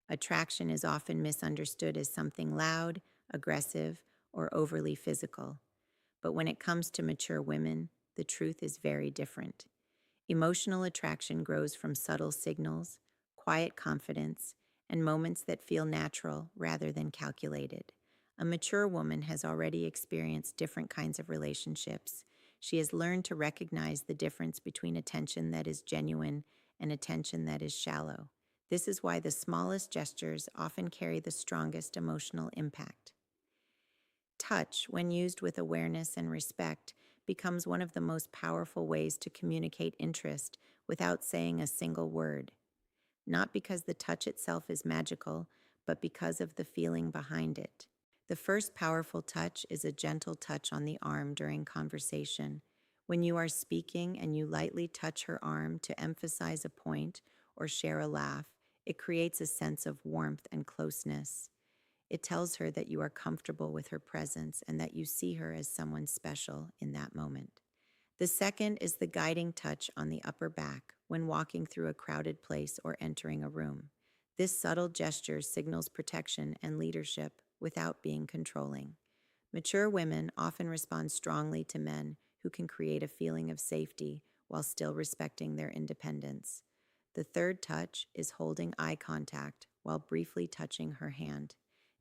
Attraction is often misunderstood as something loud, aggressive, or overly physical. But when it comes to mature women, the truth is very different. Emotional attraction grows from subtle signals, quiet confidence, and moments that feel natural rather than calculated. A mature woman has already experienced different kinds of relationships. She has learned to recognize the difference between attention that is genuine and attention that is shallow. This is why the smallest gestures often carry the strongest emotional impact. Touch, when used with awareness and respect, becomes one of the most powerful ways to communicate interest without saying a single word. Not because the touch itself is magical, but because of the feeling behind it. The first powerful touch is a gentle touch on the arm during conversation. When you are speaking and you lightly touch her arm to emphasize a point or share a laugh, it creates a sense of warmth and closeness. It tells her that you are comfortable with her presence and that you see her as someone special in that moment. The second is the guiding touch on the upper back when walking through a crowded place or entering a room. This subtle gesture signals protection and leadership without being controlling. Mature women often respond strongly to men who can create a feeling of safety while still respecting their independence. The third touch is holding eye contact while briefly touching her hand.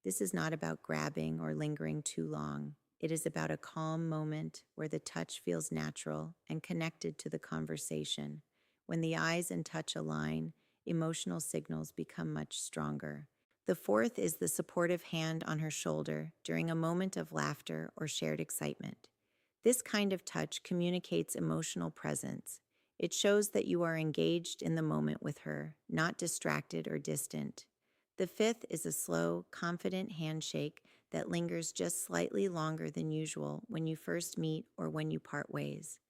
This is not about grabbing or lingering too long. It is about a calm moment where the touch feels natural and connected to the conversation. When the eyes and touch align, emotional signals become much stronger. The fourth is the supportive hand on her shoulder during a moment of laughter or shared excitement. This kind of touch communicates emotional presence. It shows that you are engaged in the moment with her, not distracted or distant. The fifth is a slow, confident handshake that lingers just slightly longer than usual when you first meet or when you part ways.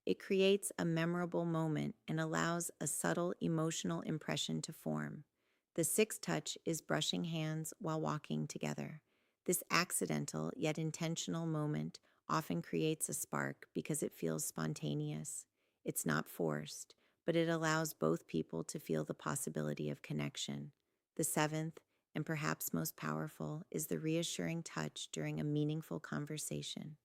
It creates a memorable moment and allows a subtle emotional impression to form. The sixth touch is brushing hands while walking together. This accidental yet intentional moment often creates a spark because it feels spontaneous. It's not forced, but it allows both people to feel the possibility of connection. The seventh, and perhaps most powerful, is the reassuring touch during a meaningful conversation.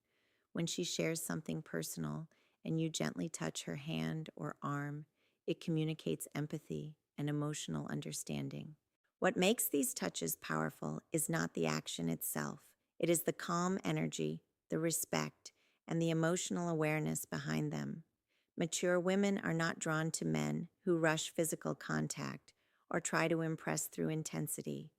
When she shares something personal and you gently touch her hand or arm, it communicates empathy and emotional understanding. What makes these touches powerful is not the action itself. It is the calm energy, the respect, and the emotional awareness behind them. Mature women are not drawn to men who rush physical contact or try to impress through intensity.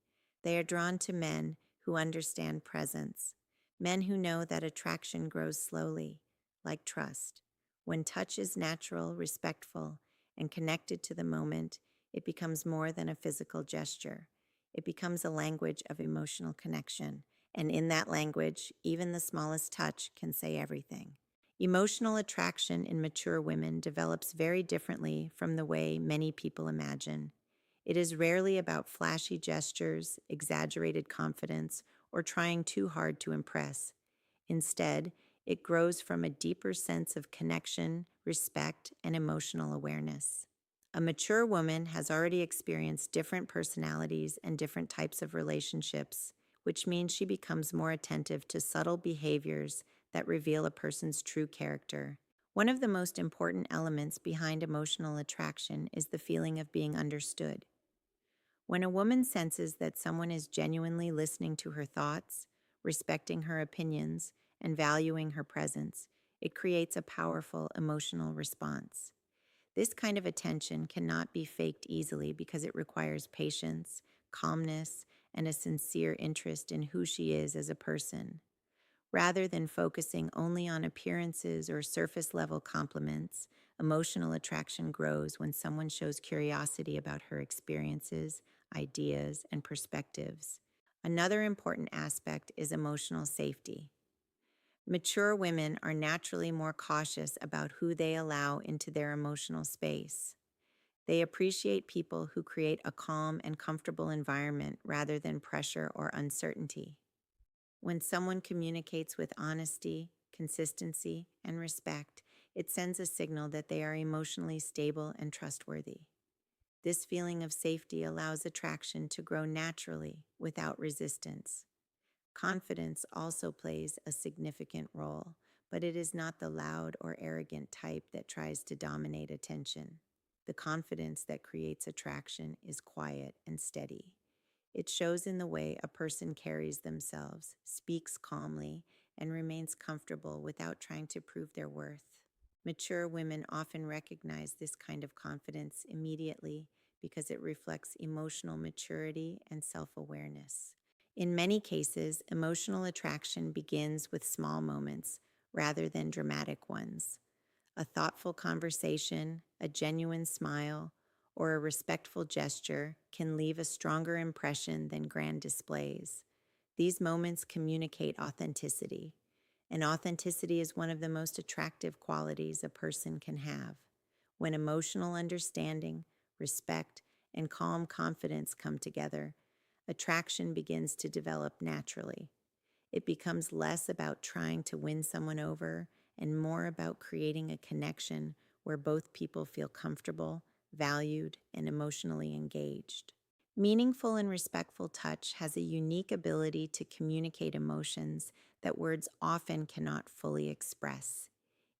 They are drawn to men who understand presence, men who know that attraction grows slowly, like trust. When touch is natural, respectful, and connected to the moment, it becomes more than a physical gesture. It becomes a language of emotional connection. And in that language, even the smallest touch can say everything. Emotional attraction in mature women develops very differently from the way many people imagine. It is rarely about flashy gestures, exaggerated confidence, or trying too hard to impress. Instead, it grows from a deeper sense of connection, respect, and emotional awareness. A mature woman has already experienced different personalities and different types of relationships, which means she becomes more attentive to subtle behaviors that reveal a person's true character. One of the most important elements behind emotional attraction is the feeling of being understood. When a woman senses that someone is genuinely listening to her thoughts, respecting her opinions, and valuing her presence, it creates a powerful emotional response. This kind of attention cannot be faked easily because it requires patience, calmness, and a sincere interest in who she is as a person. Rather than focusing only on appearances or surface level compliments, emotional attraction grows when someone shows curiosity about her experiences, ideas, and perspectives. Another important aspect is emotional safety. Mature women are naturally more cautious about who they allow into their emotional space. They appreciate people who create a calm and comfortable environment rather than pressure or uncertainty. When someone communicates with honesty, consistency, and respect, it sends a signal that they are emotionally stable and trustworthy. This feeling of safety allows attraction to grow naturally without resistance. Confidence also plays a significant role, but it is not the loud or arrogant type that tries to dominate attention. The confidence that creates attraction is quiet and steady. It shows in the way a person carries themselves, speaks calmly, and remains comfortable without trying to prove their worth. Mature women often recognize this kind of confidence immediately because it reflects emotional maturity and self awareness. In many cases, emotional attraction begins with small moments rather than dramatic ones. A thoughtful conversation, a genuine smile, or a respectful gesture can leave a stronger impression than grand displays. These moments communicate authenticity, and authenticity is one of the most attractive qualities a person can have. When emotional understanding, respect, and calm confidence come together, attraction begins to develop naturally. It becomes less about trying to win someone over and more about creating a connection where both people feel comfortable, valued, and emotionally engaged. Meaningful and respectful touch has a unique ability to communicate emotions that words often cannot fully express.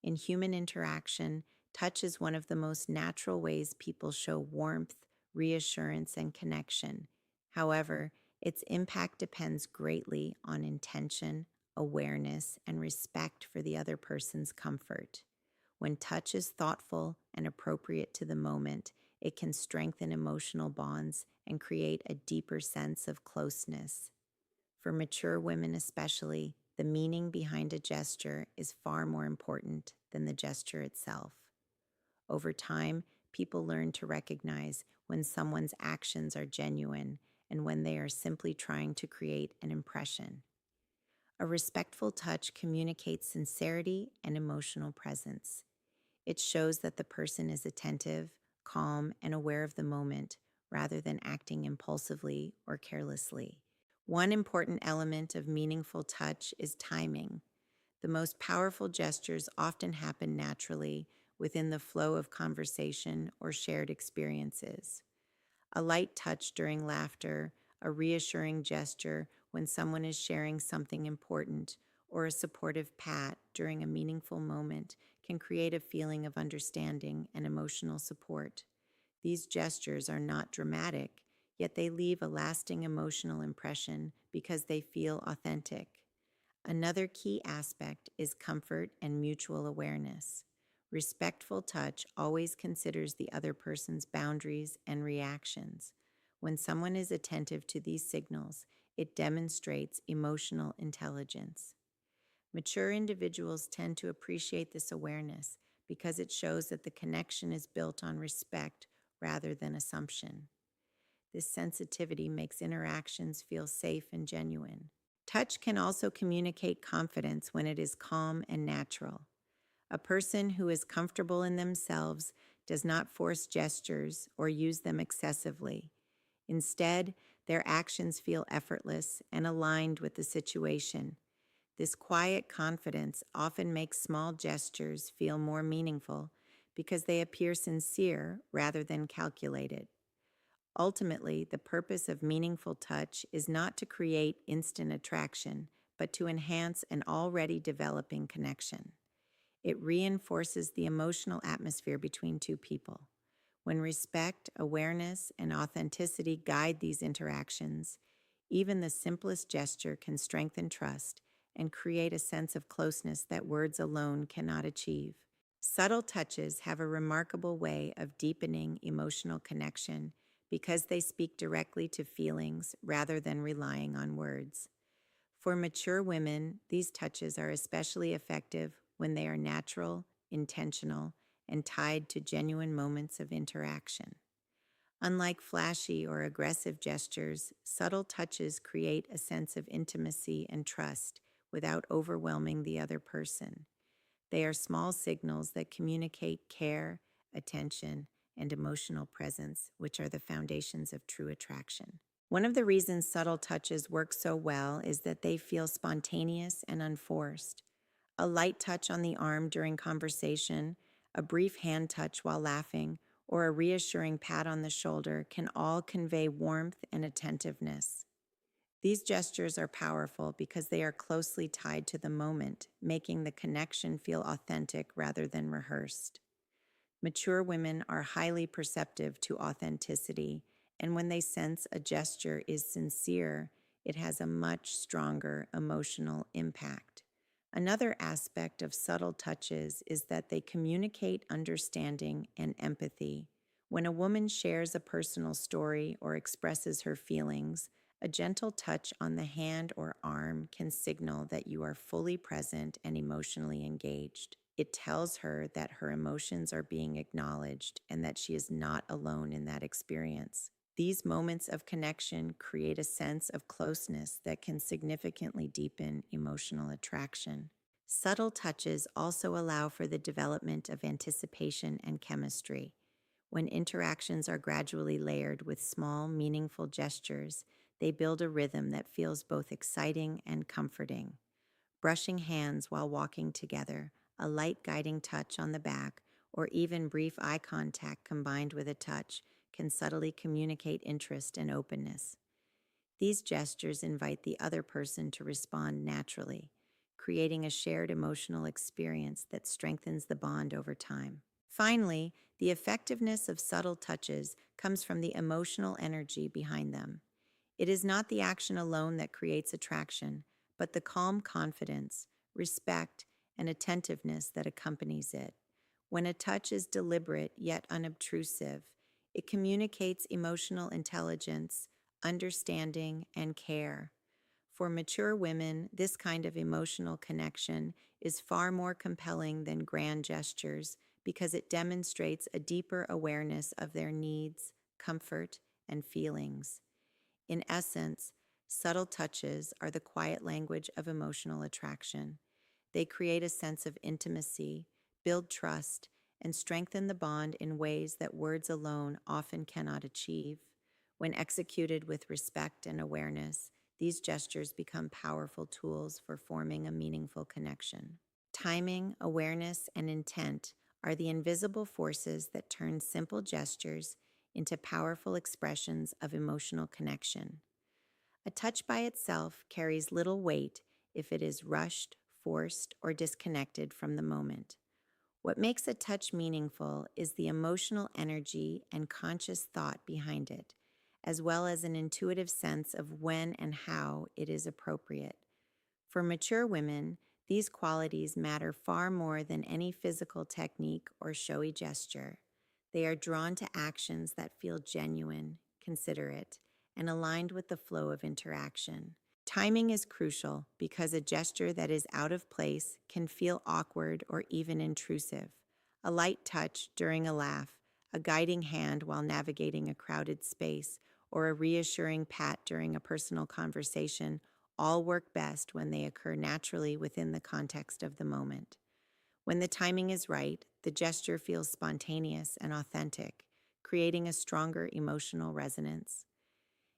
In human interaction, touch is one of the most natural ways people show warmth, reassurance, and connection. However, its impact depends greatly on intention, awareness, and respect for the other person's comfort. When touch is thoughtful and appropriate to the moment, it can strengthen emotional bonds and create a deeper sense of closeness. For mature women especially, the meaning behind a gesture is far more important than the gesture itself. Over time, people learn to recognize when someone's actions are genuine and when they are simply trying to create an impression. A respectful touch communicates sincerity and emotional presence. It shows that the person is attentive, calm, and aware of the moment rather than acting impulsively or carelessly. One important element of meaningful touch is timing. The most powerful gestures often happen naturally within the flow of conversation or shared experiences. A light touch during laughter, a reassuring gesture when someone is sharing something important, or a supportive pat during a meaningful moment can create a feeling of understanding and emotional support. These gestures are not dramatic, yet they leave a lasting emotional impression because they feel authentic. Another key aspect is comfort and mutual awareness. Respectful touch always considers the other person's boundaries and reactions. When someone is attentive to these signals, it demonstrates emotional intelligence. Mature individuals tend to appreciate this awareness because it shows that the connection is built on respect rather than assumption. This sensitivity makes interactions feel safe and genuine. Touch can also communicate confidence when it is calm and natural. A person who is comfortable in themselves does not force gestures or use them excessively. Instead, their actions feel effortless and aligned with the situation. This quiet confidence often makes small gestures feel more meaningful because they appear sincere rather than calculated. Ultimately, the purpose of meaningful touch is not to create instant attraction, but to enhance an already developing connection. It reinforces the emotional atmosphere between two people. When respect, awareness, and authenticity guide these interactions, even the simplest gesture can strengthen trust and create a sense of closeness that words alone cannot achieve. Subtle touches have a remarkable way of deepening emotional connection because they speak directly to feelings rather than relying on words. For mature women, these touches are especially effective when they are natural, intentional, and tied to genuine moments of interaction. Unlike flashy or aggressive gestures, subtle touches create a sense of intimacy and trust without overwhelming the other person. They are small signals that communicate care, attention, and emotional presence, which are the foundations of true attraction. One of the reasons subtle touches work so well is that they feel spontaneous and unforced. A light touch on the arm during conversation, a brief hand touch while laughing, or a reassuring pat on the shoulder can all convey warmth and attentiveness. These gestures are powerful because they are closely tied to the moment, making the connection feel authentic rather than rehearsed. Mature women are highly perceptive to authenticity, and when they sense a gesture is sincere, it has a much stronger emotional impact. Another aspect of subtle touches is that they communicate understanding and empathy. When a woman shares a personal story or expresses her feelings, a gentle touch on the hand or arm can signal that you are fully present and emotionally engaged. It tells her that her emotions are being acknowledged and that she is not alone in that experience. These moments of connection create a sense of closeness that can significantly deepen emotional attraction. Subtle touches also allow for the development of anticipation and chemistry. When interactions are gradually layered with small, meaningful gestures, they build a rhythm that feels both exciting and comforting. Brushing hands while walking together, a light guiding touch on the back, or even brief eye contact combined with a touch can subtly communicate interest and openness. These gestures invite the other person to respond naturally, creating a shared emotional experience that strengthens the bond over time. Finally, the effectiveness of subtle touches comes from the emotional energy behind them. It is not the action alone that creates attraction, but the calm confidence, respect, and attentiveness that accompanies it. When a touch is deliberate yet unobtrusive, it communicates emotional intelligence, understanding, and care. For mature women, this kind of emotional connection is far more compelling than grand gestures because it demonstrates a deeper awareness of their needs, comfort, and feelings. In essence, subtle touches are the quiet language of emotional attraction. They create a sense of intimacy, build trust, and strengthen the bond in ways that words alone often cannot achieve. When executed with respect and awareness, these gestures become powerful tools for forming a meaningful connection. Timing, awareness, and intent are the invisible forces that turn simple gestures into powerful expressions of emotional connection. A touch by itself carries little weight if it is rushed, forced, or disconnected from the moment. What makes a touch meaningful is the emotional energy and conscious thought behind it, as well as an intuitive sense of when and how it is appropriate. For mature women, these qualities matter far more than any physical technique or showy gesture. They are drawn to actions that feel genuine, considerate, and aligned with the flow of interaction. Timing is crucial because a gesture that is out of place can feel awkward or even intrusive. A light touch during a laugh, a guiding hand while navigating a crowded space, or a reassuring pat during a personal conversation all work best when they occur naturally within the context of the moment. When the timing is right, the gesture feels spontaneous and authentic, creating a stronger emotional resonance.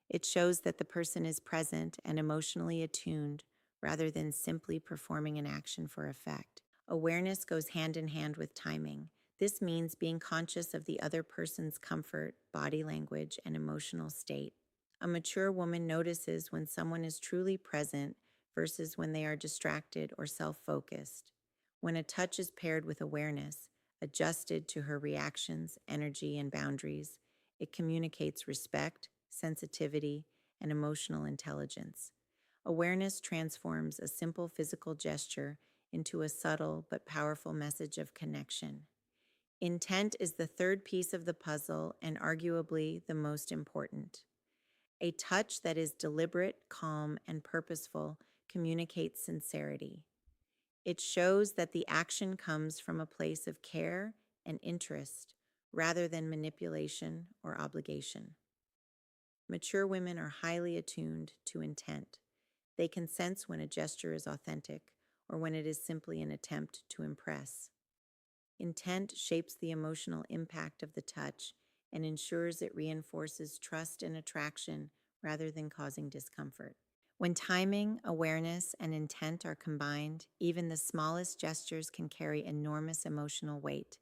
It shows that the person is present and emotionally attuned rather than simply performing an action for effect. Awareness goes hand in hand with timing. This means being conscious of the other person's comfort, body language, and emotional state. A mature woman notices when someone is truly present versus when they are distracted or self-focused. When a touch is paired with awareness, adjusted to her reactions, energy, and boundaries, it communicates respect, sensitivity, and emotional intelligence. Awareness transforms a simple physical gesture into a subtle but powerful message of connection. Intent is the third piece of the puzzle and arguably the most important. A touch that is deliberate, calm, and purposeful communicates sincerity. It shows that the action comes from a place of care and interest rather than manipulation or obligation. Mature women are highly attuned to intent. They can sense when a gesture is authentic or when it is simply an attempt to impress. Intent shapes the emotional impact of the touch and ensures it reinforces trust and attraction rather than causing discomfort. When timing, awareness, and intent are combined, even the smallest gestures can carry enormous emotional weight.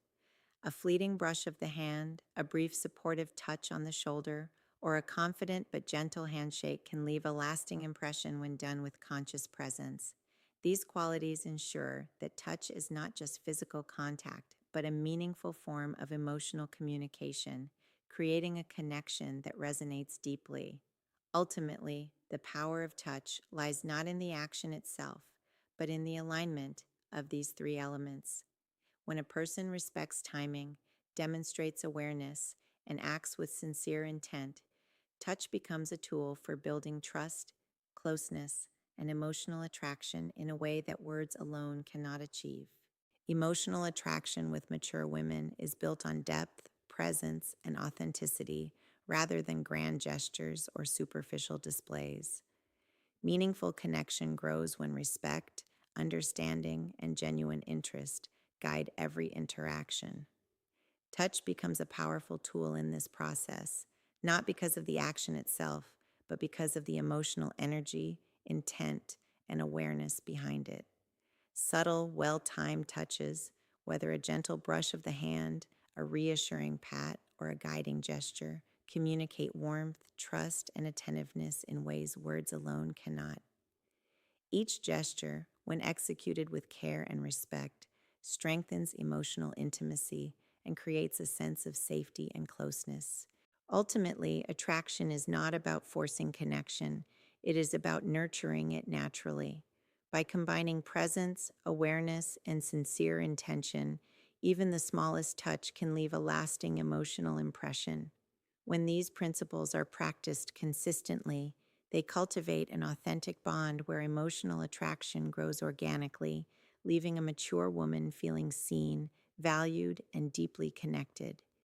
A fleeting brush of the hand, a brief supportive touch on the shoulder, or a confident but gentle handshake can leave a lasting impression when done with conscious presence. These qualities ensure that touch is not just physical contact, but a meaningful form of emotional communication, creating a connection that resonates deeply. Ultimately, the power of touch lies not in the action itself, but in the alignment of these three elements. When a person respects timing, demonstrates awareness, and acts with sincere intent, touch becomes a tool for building trust, closeness, and emotional attraction in a way that words alone cannot achieve. Emotional attraction with mature women is built on depth, presence, and authenticity rather than grand gestures or superficial displays. Meaningful connection grows when respect, understanding, and genuine interest guide every interaction. Touch becomes a powerful tool in this process, not because of the action itself, but because of the emotional energy, intent, and awareness behind it. Subtle, well timed touches, whether a gentle brush of the hand, a reassuring pat, or a guiding gesture, communicate warmth, trust, and attentiveness in ways words alone cannot. Each gesture, when executed with care and respect, strengthens emotional intimacy and creates a sense of safety and closeness. Ultimately, attraction is not about forcing connection, it is about nurturing it naturally. By combining presence, awareness, and sincere intention, even the smallest touch can leave a lasting emotional impression. When these principles are practiced consistently, they cultivate an authentic bond where emotional attraction grows organically, leaving a mature woman feeling seen, valued, and deeply connected.